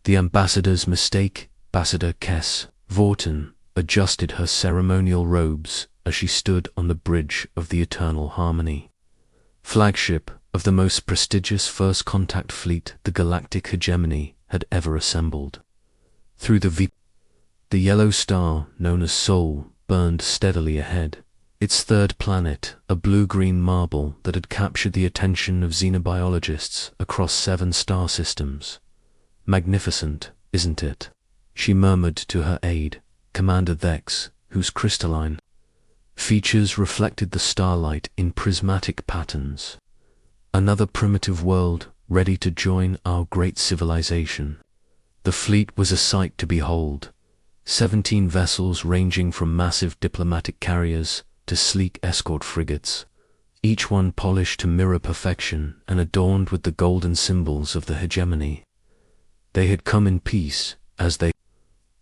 The ambassador's mistake. Ambassador Kess Vorton adjusted her ceremonial robes as she stood on the bridge of the Eternal Harmony, flagship of the most prestigious first contact fleet the galactic hegemony had ever assembled. Through the yellow star known as Sol burned steadily ahead, its third planet a blue-green marble that had captured the attention of xenobiologists across 7 star systems. "Magnificent, isn't it?" she murmured to her aide, Commander Vex, whose crystalline features reflected the starlight in prismatic patterns. "Another primitive world ready to join our great civilization." The fleet was a sight to behold. 17 vessels ranging from massive diplomatic carriers to sleek escort frigates, each one polished to mirror perfection and adorned with the golden symbols of the hegemony. They had come in peace, as they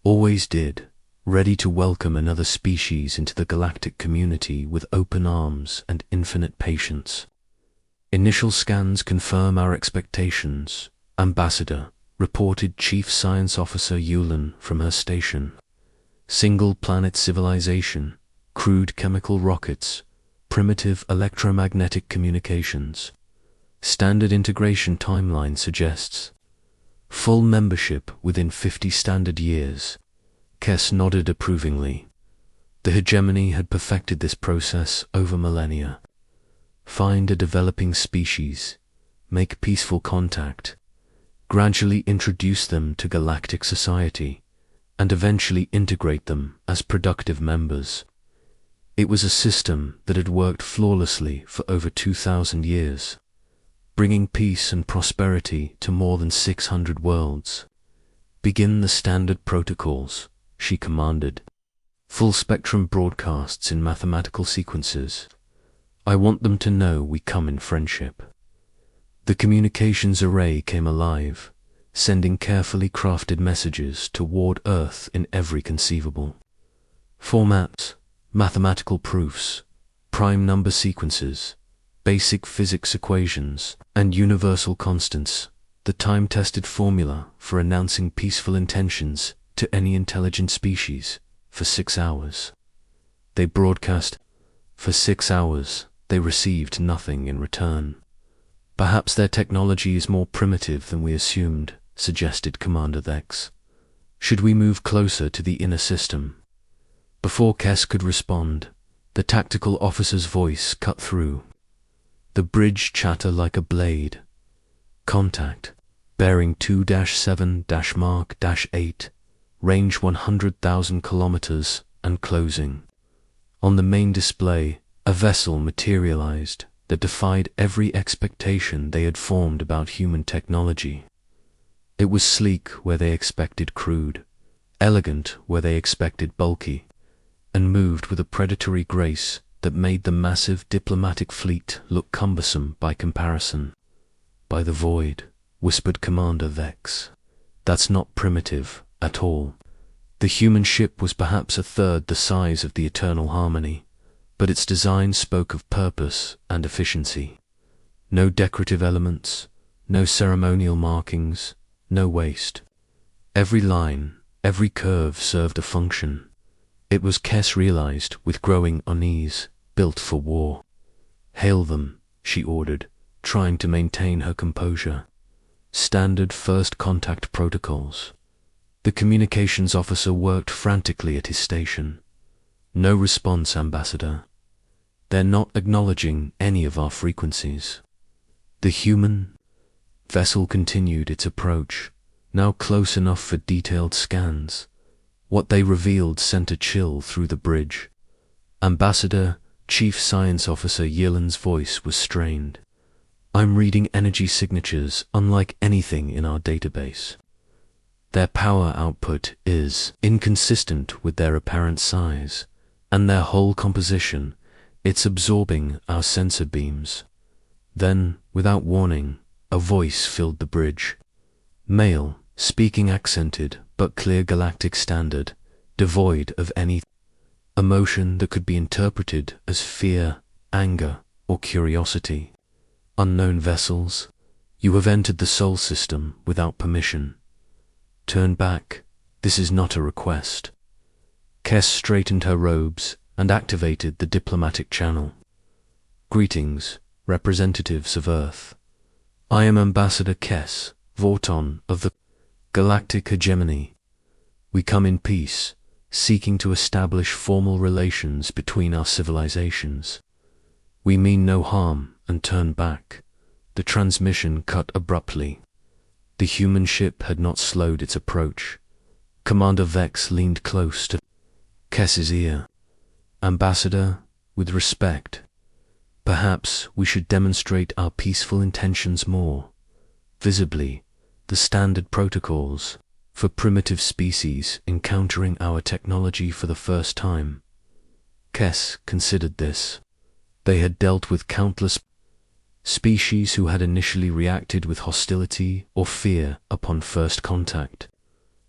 always did, ready to welcome another species into the galactic community with open arms and infinite patience. "Initial scans confirm our expectations, Ambassador," reported Chief Science Officer Yulin from her station. "Single-planet civilization, crude chemical rockets, primitive electromagnetic communications. Standard integration timeline suggests full membership within 50 standard years." Kess nodded approvingly. The hegemony had perfected this process over millennia. Find a developing species, make peaceful contact, gradually introduce them to galactic society, and eventually integrate them as productive members. It was a system that had worked flawlessly for over 2,000 years, bringing peace and prosperity to more than 600 worlds. "Begin the standard protocols," she commanded. "Full-spectrum broadcasts in mathematical sequences. I want them to know we come in friendship." The communications array came alive, sending carefully crafted messages toward Earth in every conceivable format: mathematical proofs, prime number sequences, basic physics equations, and universal constants, the time-tested formula for announcing peaceful intentions to any intelligent species. For 6 hours. They broadcast. For 6 hours, they received nothing in return. "Perhaps their technology is more primitive than we assumed," suggested Commander Vex. "Should we move closer to the inner system?" Before Kess could respond, the tactical officer's voice cut through. The bridge chatter like a blade. "Contact. Bearing 2-7-Mark-8. Range 100,000 kilometers and closing." On the main display, a vessel materialized that defied every expectation they had formed about human technology. It was sleek where they expected crude, elegant where they expected bulky, and moved with a predatory grace that made the massive diplomatic fleet look cumbersome by comparison. "By the void," whispered Commander Vex. "That's not primitive at all." The human ship was perhaps a third the size of the Eternal Harmony, but its design spoke of purpose and efficiency. No decorative elements, no ceremonial markings, no waste. Every line, every curve served a function. It was, Kess realized with growing unease, built for war. "Hail them," she ordered, trying to maintain her composure. "Standard first contact protocols." The communications officer worked frantically at his station. "No response, Ambassador. They're not acknowledging any of our frequencies." The human vessel continued its approach, now close enough for detailed scans. What they revealed sent a chill through the bridge. "Ambassador," Chief Science Officer Yilin's voice was strained. "I'm reading energy signatures unlike anything in our database. Their power output is inconsistent with their apparent size, and their whole composition, it's absorbing our sensor beams." Then, without warning, a voice filled the bridge. Male, speaking accented but clear galactic standard, devoid of any emotion that could be interpreted as fear, anger, or curiosity. "Unknown vessels, you have entered the Sol system without permission. Turn back. This is not a request. Kes straightened her robes and activated the diplomatic channel. Greetings, representatives of Earth. I am Ambassador Kes Vorton of the Galactic Hegemony. We come in peace, seeking to establish formal relations between our civilizations. We mean no harm and turn back. The transmission cut abruptly. The human ship had not slowed its approach. Commander Vex leaned close to Kes's ear. Ambassador, with respect, perhaps we should demonstrate our peaceful intentions more visibly. The standard protocols for primitive species encountering our technology for the first time. Kes considered this. They had dealt with countless species who had initially reacted with hostility or fear upon first contact.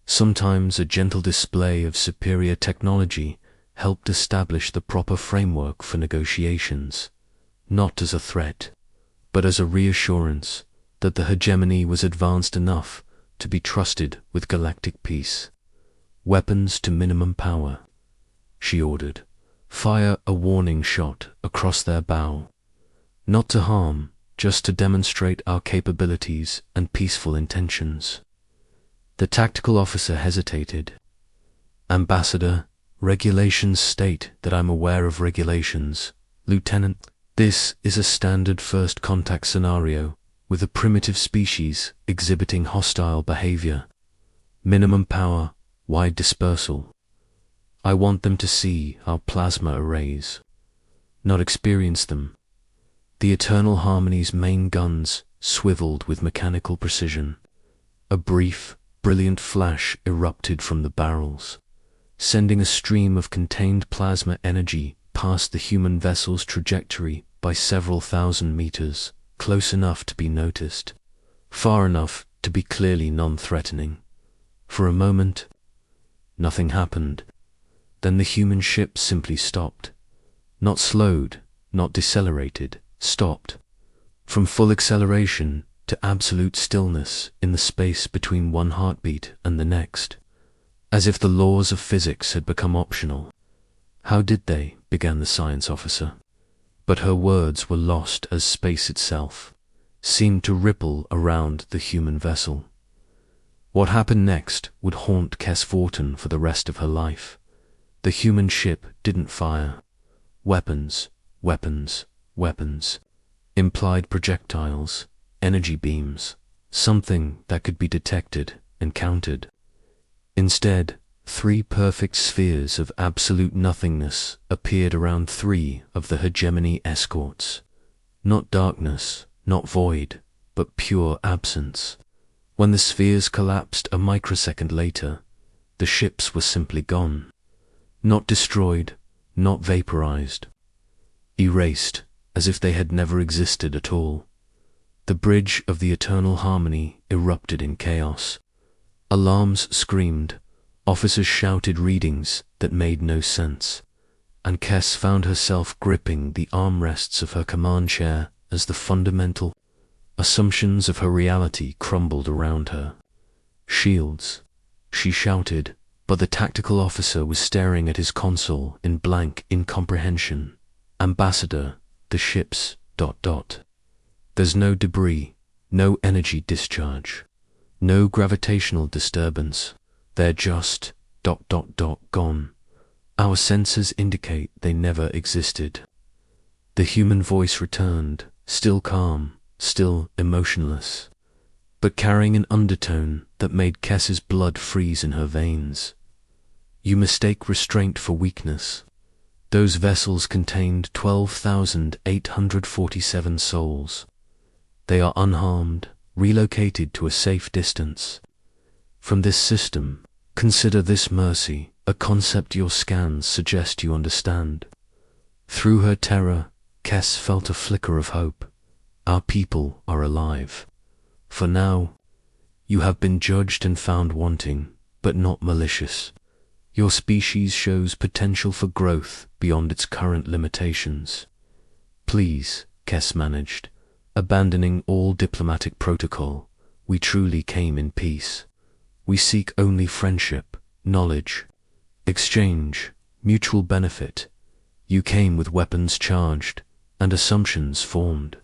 Sometimes a gentle display of superior technology helped establish the proper framework for negotiations, not as a threat, but as a reassurance that the hegemony was advanced enough to be trusted with galactic peace. Weapons to minimum power, she ordered. Fire a warning shot across their bow. Not to harm, just to demonstrate our capabilities and peaceful intentions. The tactical officer hesitated. Ambassador, regulations state that I'm aware of regulations. Lieutenant, this is a standard first contact scenario with a primitive species exhibiting hostile behavior. Minimum power, wide dispersal. I want them to see our plasma arrays, not experience them. The Eternal Harmony's main guns swiveled with mechanical precision. A brief, brilliant flash erupted from the barrels, sending a stream of contained plasma energy past the human vessel's trajectory by several thousand meters, close enough to be noticed, far enough to be clearly non-threatening. For a moment, nothing happened. Then the human ship simply stopped. Not slowed, not decelerated, stopped. From full acceleration to absolute stillness in the space between one heartbeat and the next, as if the laws of physics had become optional. How did they? Began the science officer. But her words were lost as space itself seemed to ripple around the human vessel. What happened next would haunt Kes Vorton for the rest of her life. The human ship didn't fire. Weapons, weapons, weapons. Implied projectiles, energy beams, something that could be detected and countered. Instead, 3 perfect spheres of absolute nothingness appeared around 3 of the hegemony escorts. Not darkness, not void, but pure absence. When the spheres collapsed a microsecond later, the ships were simply gone. Not destroyed, not vaporized. Erased, as if they had never existed at all. The bridge of the Eternal Harmony erupted in chaos. Alarms screamed. Officers shouted readings that made no sense, and Kes found herself gripping the armrests of her command chair as the fundamental assumptions of her reality crumbled around her. Shields, she shouted, but the tactical officer was staring at his console in blank incomprehension. Ambassador, the ships... There's no debris, no energy discharge, no gravitational disturbance. They're just... gone. Our sensors indicate they never existed. The human voice returned, still calm, still emotionless, but carrying an undertone that made Kes's blood freeze in her veins. You mistake restraint for weakness. Those vessels contained 12,847 souls. They are unharmed, relocated to a safe distance. From this system, consider this mercy, a concept your scans suggest you understand. Through her terror, Kes felt a flicker of hope. Our people are alive. For now, you have been judged and found wanting, but not malicious. Your species shows potential for growth beyond its current limitations. Please, Kes managed, abandoning all diplomatic protocol, we truly came in peace. We seek only friendship, knowledge, exchange, mutual benefit. You came with weapons charged and assumptions formed.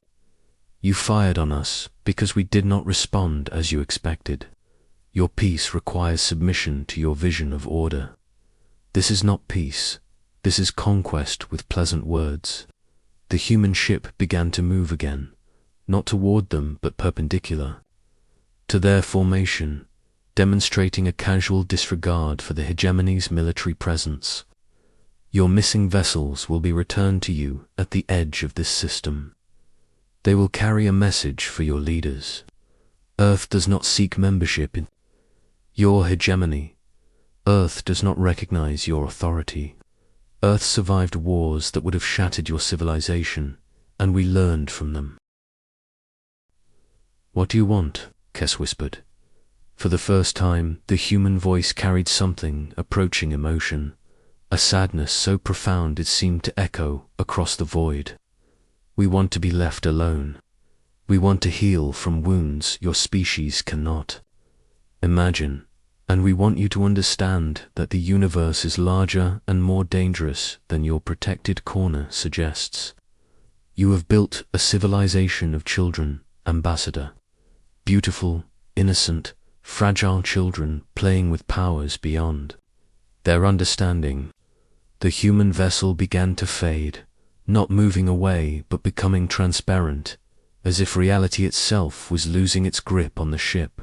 You fired on us because we did not respond as you expected. Your peace requires submission to your vision of order. This is not peace. This is conquest with pleasant words. The human ship began to move again, not toward them but perpendicular to their formation, demonstrating a casual disregard for the hegemony's military presence. Your missing vessels will be returned to you at the edge of this system. They will carry a message for your leaders. Earth does not seek membership in your hegemony. Earth does not recognize your authority. Earth survived wars that would have shattered your civilization, and we learned from them. What do you want? Kes whispered. For the first time, the human voice carried something approaching emotion, a sadness so profound it seemed to echo across the void. We want to be left alone. We want to heal from wounds your species cannot imagine, and we want you to understand that the universe is larger and more dangerous than your protected corner suggests. You have built a civilization of children, Ambassador. Beautiful, innocent, fragile children playing with powers beyond their understanding. The human vessel began to fade, not moving away but becoming transparent, as if reality itself was losing its grip on the ship.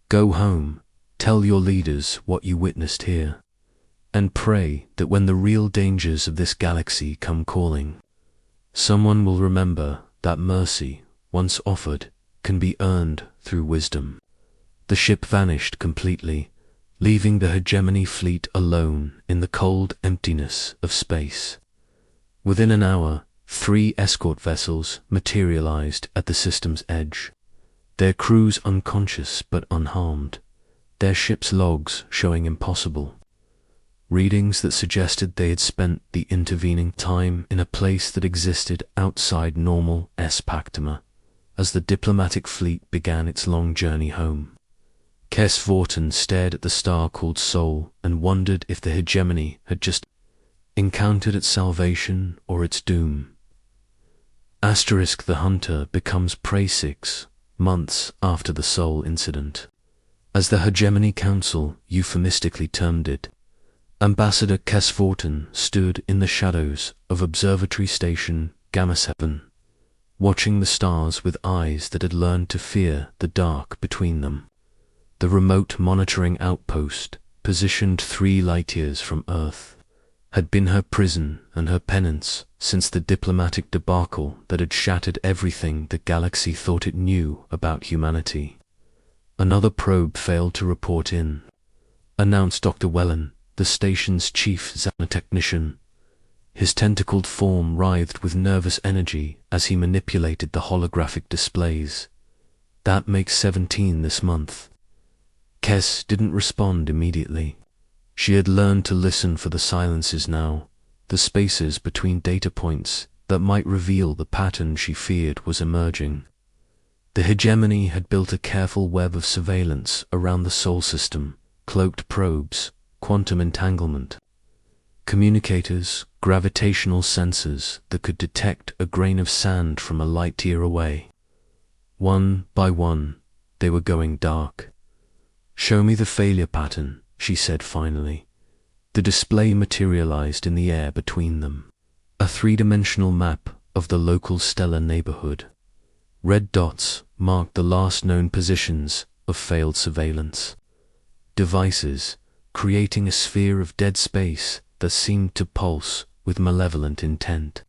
Go home, tell your leaders what you witnessed here, and pray that when the real dangers of this galaxy come calling, someone will remember that mercy, once offered, can be earned through wisdom. The ship vanished completely, leaving the hegemony fleet alone in the cold emptiness of space. Within an hour, 3 escort vessels materialized at the system's edge, their crews unconscious but unharmed, their ship's logs showing impossible readings that suggested they had spent the intervening time in a place that existed outside normal S-Pactoma, as the diplomatic fleet began its long journey home. Kes Vorten stared at the star called Sol and wondered if the hegemony had just encountered its salvation or its doom. Asterisk the Hunter becomes prey 6 months after the Sol incident. As the Hegemony Council euphemistically termed it, Ambassador Kes Vorten stood in the shadows of Observatory Station Gamma 7, watching the stars with eyes that had learned to fear the dark between them. The remote monitoring outpost, positioned 3 light-years from Earth, had been her prison and her penance since the diplomatic debacle that had shattered everything the galaxy thought it knew about humanity. Another probe failed to report in, announced Dr. Wellen, the station's chief xenotechnician. His tentacled form writhed with nervous energy as he manipulated the holographic displays. That makes 17 this month. Kes didn't respond immediately. She had learned to listen for the silences now, the spaces between data points that might reveal the pattern she feared was emerging. The hegemony had built a careful web of surveillance around the Sol system, cloaked probes, quantum entanglement, communicators, gravitational sensors that could detect a grain of sand from a light-year away. One by one, they were going dark. "Show me the failure pattern," she said finally. The display materialized in the air between them. A 3-dimensional map of the local stellar neighborhood. Red dots marked the last known positions of failed surveillance devices, creating a sphere of dead space that seemed to pulse with malevolent intent.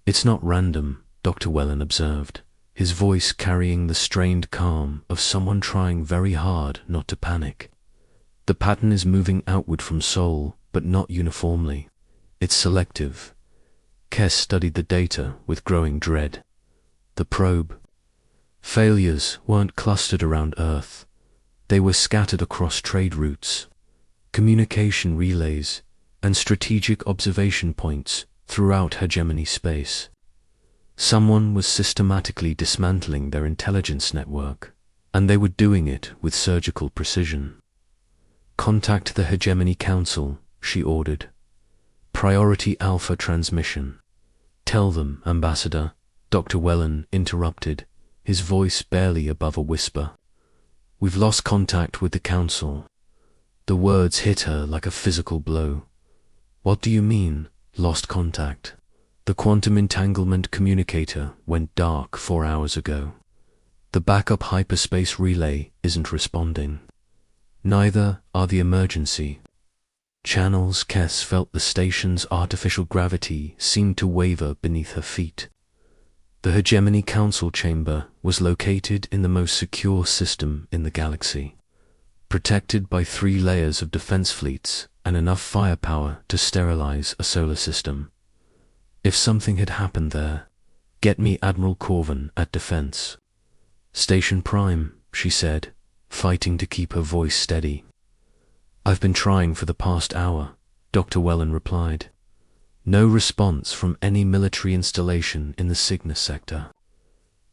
"It's not random," Dr. Wellen observed, his voice carrying the strained calm of someone trying very hard not to panic. "The pattern is moving outward from Sol, but not uniformly. It's selective." Kes studied the data with growing dread. The probe failures weren't clustered around Earth. They were scattered across trade routes, communication relays, and strategic observation points throughout hegemony space. Someone was systematically dismantling their intelligence network, and they were doing it with surgical precision. Contact the Hegemony Council, she ordered. Priority Alpha transmission. Tell them, Ambassador, Dr. Wellen interrupted, his voice barely above a whisper. We've lost contact with the Council. The words hit her like a physical blow. What do you mean, lost contact? The quantum entanglement communicator went dark 4 hours ago. The backup hyperspace relay isn't responding. Neither are the emergency channels. Kes felt the station's artificial gravity seemed to waver beneath her feet. The Hegemony Council chamber was located in the most secure system in the galaxy, protected by 3 layers of defense fleets and enough firepower to sterilize a solar system. If something had happened there, get me Admiral Corvin at Defense. Station Prime, she said, fighting to keep her voice steady. I've been trying for the past hour, Dr. Wellen replied. No response from any military installation in the Cygnus sector.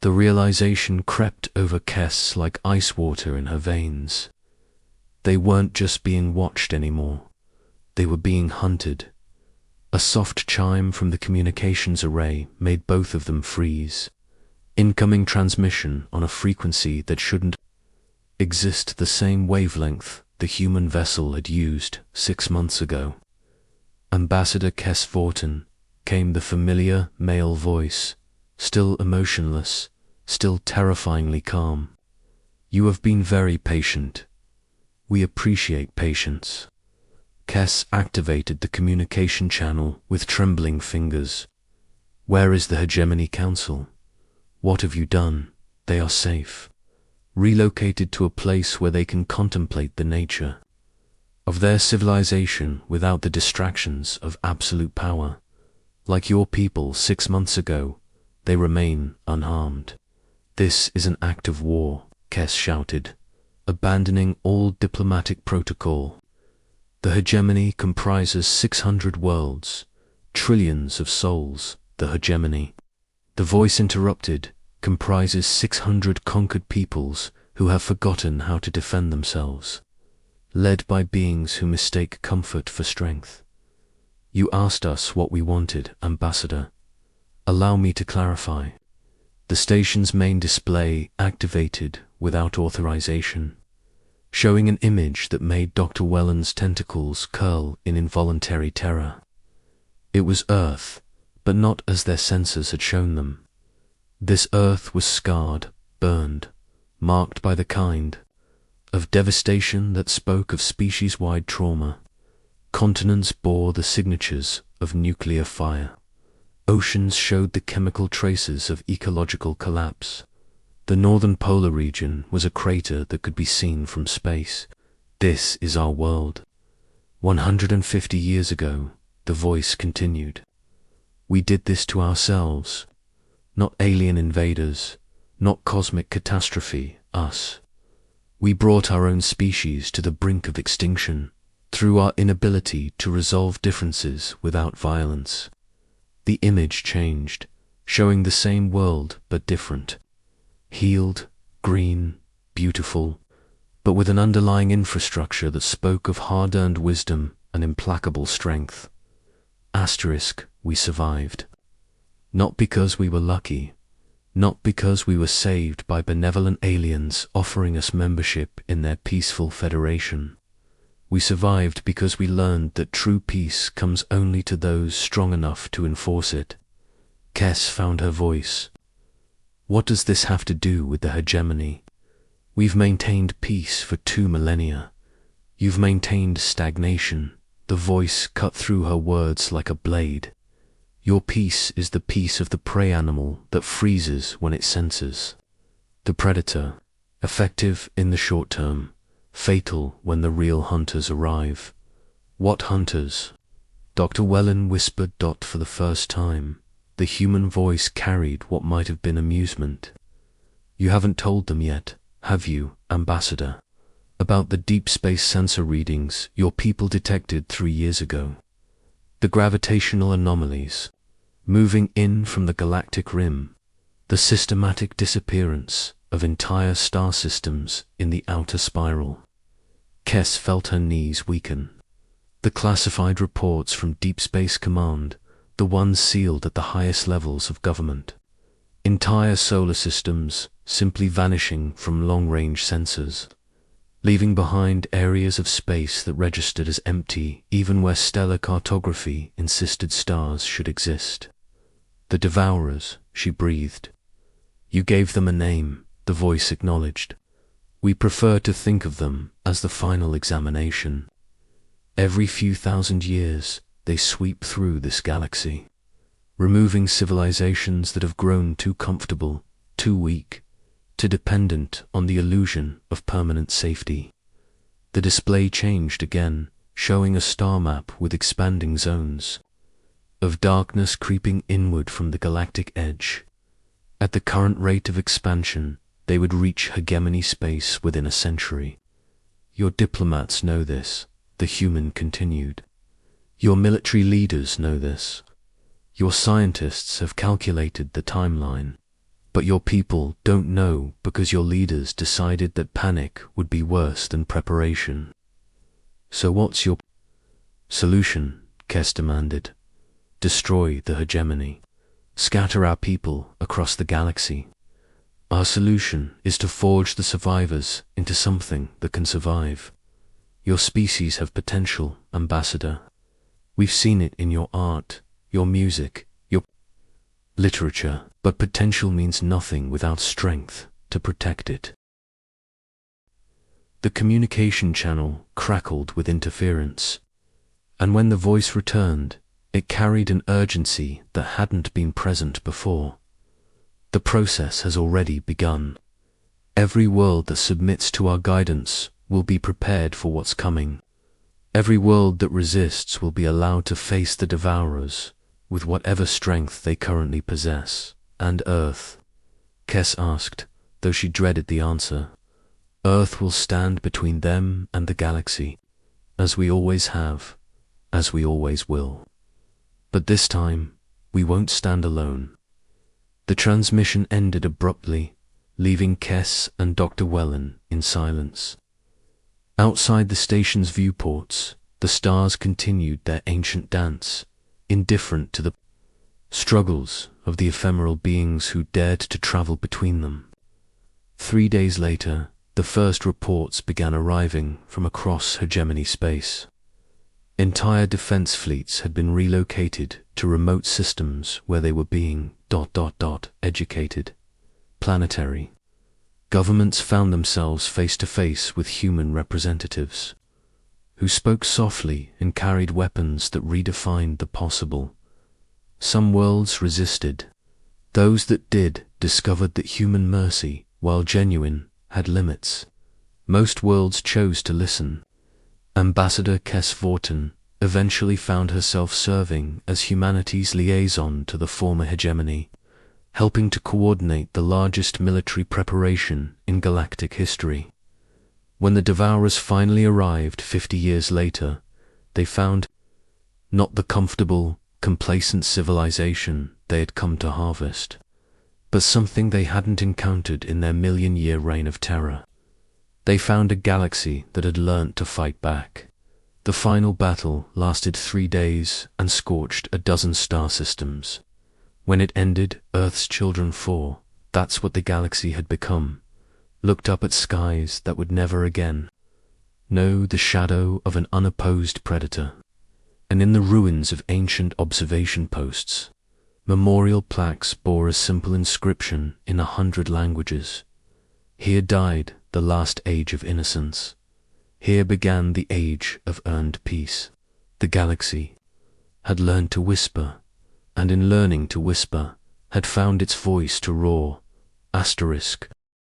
The realization crept over Kes like ice water in her veins. They weren't just being watched anymore. They were being hunted. A soft chime from the communications array made both of them freeze. Incoming transmission on a frequency that shouldn't exist, the same wavelength the human vessel had used 6 months ago. Ambassador Kes Vorten, came the familiar male voice, still emotionless, still terrifyingly calm. You have been very patient. We appreciate patience. Kes activated the communication channel with trembling fingers. Where is the Hegemony Council? What have you done? They are safe. Relocated to a place where they can contemplate the nature of their civilization without the distractions of absolute power. Like your people 6 months ago, they remain unharmed. This is an act of war, Kes shouted, abandoning all diplomatic protocol. The hegemony comprises 600 worlds, trillions of souls. The hegemony, the voice interrupted, comprises 600 conquered peoples who have forgotten how to defend themselves, led by beings who mistake comfort for strength. You asked us what we wanted, Ambassador. Allow me to clarify. The station's main display activated without authorization, showing an image that made Dr. Wellen's tentacles curl in involuntary terror. It was Earth, but not as their sensors had shown them. This Earth was scarred, burned, marked by the kind of devastation that spoke of species-wide trauma. Continents bore the signatures of nuclear fire. Oceans showed the chemical traces of ecological collapse. The northern polar region was a crater that could be seen from space. This is our world. 150 years ago, the voice continued. We did this to ourselves. Not alien invaders, not cosmic catastrophe, us. We brought our own species to the brink of extinction through our inability to resolve differences without violence. The image changed, showing the same world but different. Healed, green, beautiful, but with an underlying infrastructure that spoke of hard-earned wisdom and implacable strength. Asterisk, we survived. Not because we were lucky, not because we were saved by benevolent aliens offering us membership in their peaceful federation. We survived because we learned that true peace comes only to those strong enough to enforce it. Kes found her voice. What does this have to do with the hegemony? We've maintained peace for 2 millennia. You've maintained stagnation. The voice cut through her words like a blade. Your peace is the peace of the prey animal that freezes when it senses. The predator, effective in the short term, fatal when the real hunters arrive. What hunters? Dr. Wellen whispered. For the first time, the human voice carried what might have been amusement. You haven't told them yet, have you, Ambassador, about the deep space sensor readings your people detected 3 years ago? The gravitational anomalies, moving in from the galactic rim, the systematic disappearance of entire star systems in the outer spiral. Kess felt her knees weaken. The classified reports from Deep Space Command, the ones sealed at the highest levels of government. Entire solar systems simply vanishing from long-range sensors, leaving behind areas of space that registered as empty even where stellar cartography insisted stars should exist. The Devourers, she breathed. You gave them a name, the voice acknowledged. We prefer to think of them as the final examination. Every few thousand years, they sweep through this galaxy, removing civilizations that have grown too comfortable, too weak, too dependent on the illusion of permanent safety. The display changed again, showing a star map with expanding zones of darkness creeping inward from the galactic edge. At the current rate of expansion, they would reach hegemony space within a century. Your diplomats know this, the human continued. Your military leaders know this. Your scientists have calculated the timeline. But your people don't know because your leaders decided that panic would be worse than preparation. So what's your solution? Kess demanded. Destroy the hegemony. Scatter our people across the galaxy. Our solution is to forge the survivors into something that can survive. Your species have potential, Ambassador. We've seen it in your art, your music, your literature, but potential means nothing without strength to protect it. The communication channel crackled with interference, and when the voice returned, it carried an urgency that hadn't been present before. The process has already begun. Every world that submits to our guidance will be prepared for what's coming. Every world that resists will be allowed to face the Devourers with whatever strength they currently possess. And Earth? Kess asked, though she dreaded the answer. Earth will stand between them and the galaxy, as we always have, as we always will. But this time, we won't stand alone. The transmission ended abruptly, leaving Kess and Dr. Wellen in silence. Outside the station's viewports, the stars continued their ancient dance, indifferent to the struggles of the ephemeral beings who dared to travel between them. 3 days later, the first reports began arriving from across hegemony space. Entire defense fleets had been relocated to remote systems where they were being ... educated. Planetary governments found themselves face to face with human representatives, who spoke softly and carried weapons that redefined the possible. Some worlds resisted. Those that did discovered that human mercy, while genuine, had limits. Most worlds chose to listen. Ambassador Kess Vorten eventually found herself serving as humanity's liaison to the former hegemony, helping to coordinate the largest military preparation in galactic history. When the Devourers finally arrived 50 years later, they found not the comfortable, complacent civilization they had come to harvest, but something they hadn't encountered in their million-year reign of terror. They found a galaxy that had learnt to fight back. The final battle lasted 3 days and scorched a dozen star systems. When it ended, Earth's children 4, that's what the galaxy had become, looked up at skies that would never again know the shadow of an unopposed predator. And in the ruins of ancient observation posts, memorial plaques bore a simple inscription in 100 languages. Here died the last age of innocence. Here began the age of earned peace. The galaxy had learned to whisper, and in learning to whisper, had found its voice to roar. Asterisk,